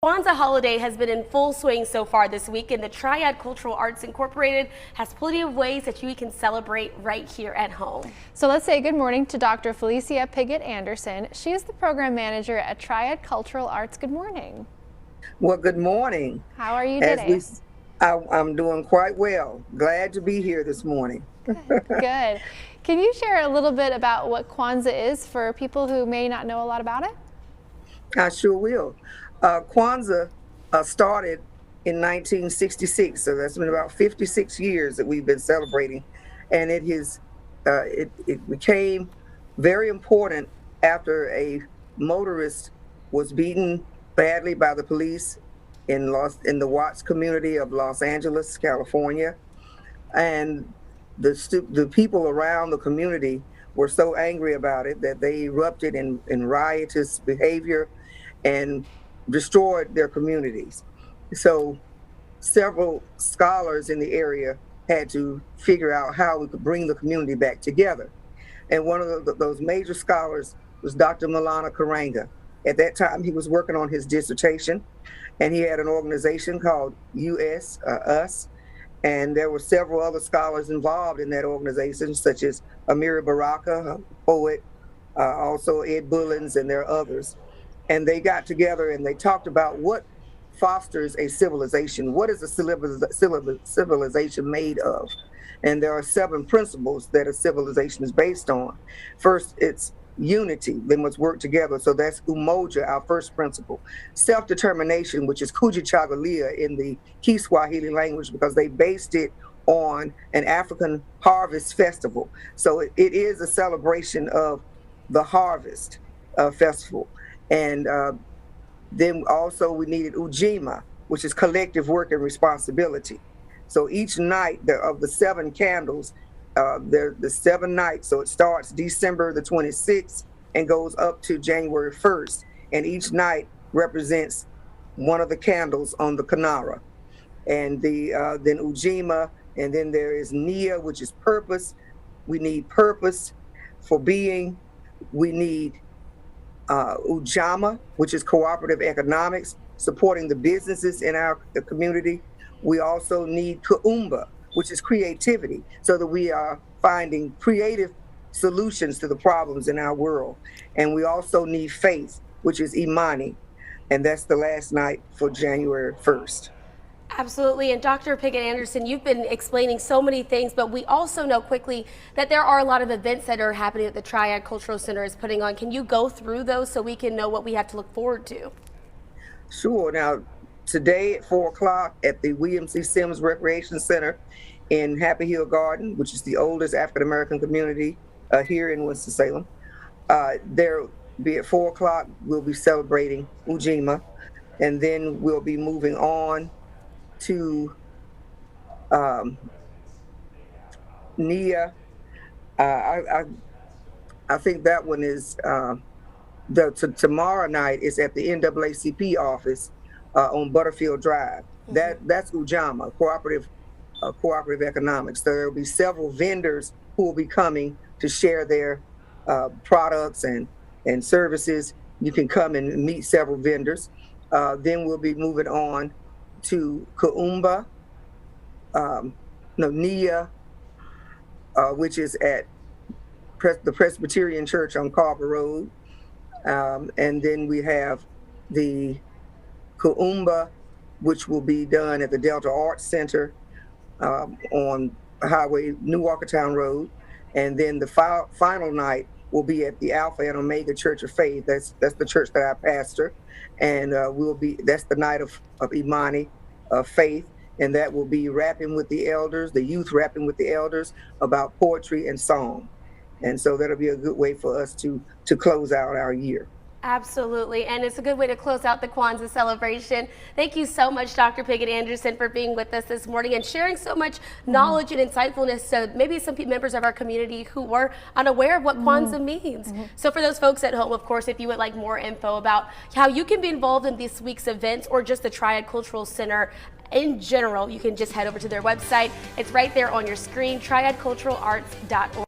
Kwanzaa holiday has been in full swing so far this week, and the Triad Cultural Arts Incorporated has plenty of ways that you can celebrate right here at home. So let's say good morning to Dr. Felicia Piggott Anderson. She is the program manager at Triad Cultural Arts. Good morning. Well, good morning. How are you today? I'm doing quite well. Glad to be here this morning. Good. Can you share a little bit about what Kwanzaa is for people who may not know a lot about it? I sure will. Kwanzaa started in 1966, so that's been about 56 years that we've been celebrating, and it became very important after a motorist was beaten badly by the police in the Watts community of Los Angeles, California, and the people around the community were so angry about it that they erupted in riotous behavior and destroyed their communities. So several scholars in the area had to figure out how we could bring the community back together. And one of those major scholars was Dr. Maulana Karenga. At that time, he was working on his dissertation, and he had an organization called US, and there were several other scholars involved in that organization, such as Amiri Baraka, a poet, also Ed Bullins, and there are others. And they got together and they talked about what fosters a civilization. What is a civilization made of? And there are 7 principles that a civilization is based on. First, it's unity. They must work together. So that's umoja, our first principle. Self-determination, which is kujichagulia in the Kiswahili language, because they based it on an African harvest festival. So it is a celebration of the harvest festival. And then also we needed Ujima, which is collective work and responsibility. So each night of the 7 candles, the 7 nights, so it starts December the 26th and goes up to January 1st. And each night represents one of the candles on the Kinara. And then Ujima, and then there is Nia, which is purpose. We need purpose for being. We need Ujamaa, which is cooperative economics, supporting the businesses in our community. We also need Kuumba, which is creativity, so that we are finding creative solutions to the problems in our world. And we also need faith, which is Imani, and that's the last night for January 1st. Absolutely. And Dr. Piggott Anderson, you've been explaining so many things, but we also know quickly that there are a lot of events that are happening that the Triad Cultural Center is putting on. Can you go through those so we can know what we have to look forward to? Sure. Now, today at 4 o'clock at the William C. Sims Recreation Center in Happy Hill Garden, which is the oldest African-American community here in Winston-Salem, there be at 4 o'clock, we'll be celebrating Ujima, and then we'll be moving on to Nia. I think that one is tomorrow night is at the NAACP office on Butterfield Drive. That's Ujamaa, cooperative economics. So there will be several vendors who will be coming to share their products and services. You can come and meet several vendors. Then we'll be moving on to Kuumba, Nia, which is at the Presbyterian Church on Carver Road. And then we have the Kuumba, which will be done at the Delta Arts Center on Highway New Walkertown Road. And then the final night will be at the Alpha and Omega Church of Faith. That's the church that I pastor. And that's the night of Imani, of faith, and that will be rapping with the elders, the youth rapping with the elders about poetry and song. And so that'll be a good way for us to close out our year. Absolutely, and it's a good way to close out the Kwanzaa celebration. Thank you so much, Dr. Piggott Anderson, for being with us this morning and sharing so much knowledge and insightfulness to maybe some members of our community who were unaware of what Kwanzaa means. So for those folks at home, of course, if you would like more info about how you can be involved in this week's events or just the Triad Cultural Center in general, you can just head over to their website. It's right there on your screen, triadculturalarts.org.